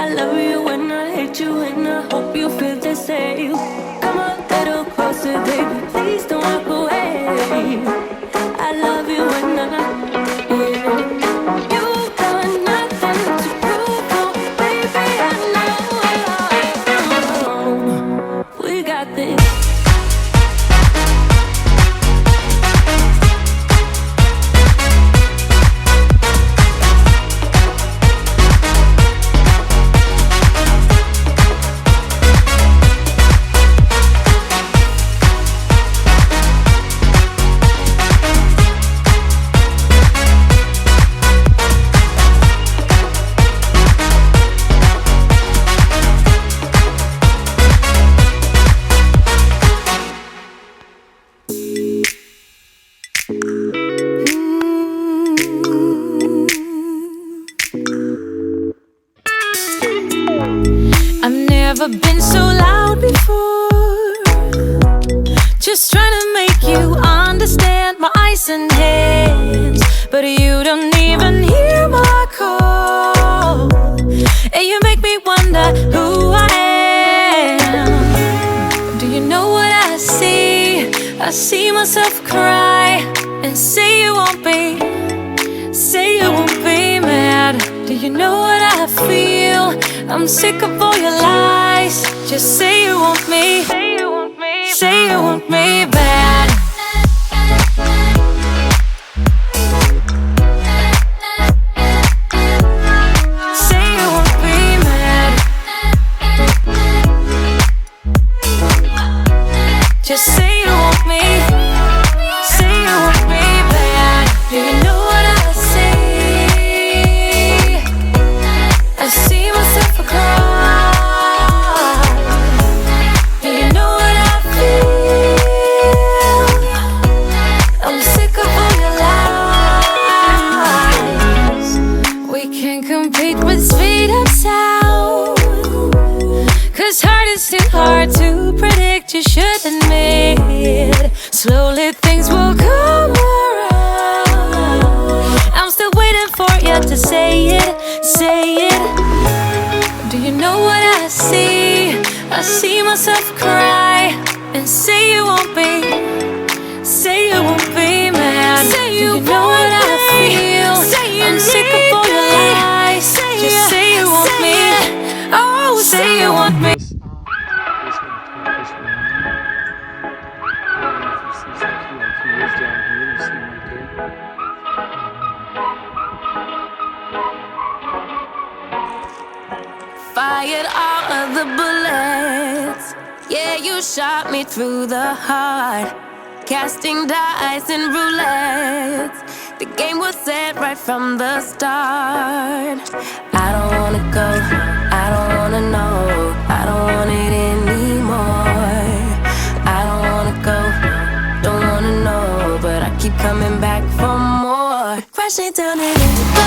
I love you when I hate you, and I hope you feel the same. Come a little closer, baby, please don't walk away. I love you when you've got nothing to prove, oh, baby, I know. We got this. Never been so loud before. Just trying to make you understand my eyes and hands, but you don't even hear my call. And you make me wonder who I am. Do you know what I see? I see myself cry and say you won't be mad. Do you know what I feel? I'm sick of all your lies. Just say you want me. Say you want me. Say you want me bad. Say you won't be mad. Just say you want me. Say you want me bad. Do you know what I see? I see myself cry. Do you know what I feel? I'm sick of all your lies. We can't compete with speed and sound, 'cause heart is too hard to predict. You should admit, slowly things will come around. I'm still waiting for you to say it, say it. Do you know what I see? I see myself cry and say you won't be mad. Say you know what I feel? I'm sick of all your lies. Just say you want me. Oh, say you want me. Fired all of the bullets. Yeah, you shot me through the heart. Casting dice and roulettes. The game was set right from the start. I don't wanna go, I don't wanna know, I don't want it anymore. I don't wanna go, don't wanna know, but I keep coming back for more. Crashing down in it.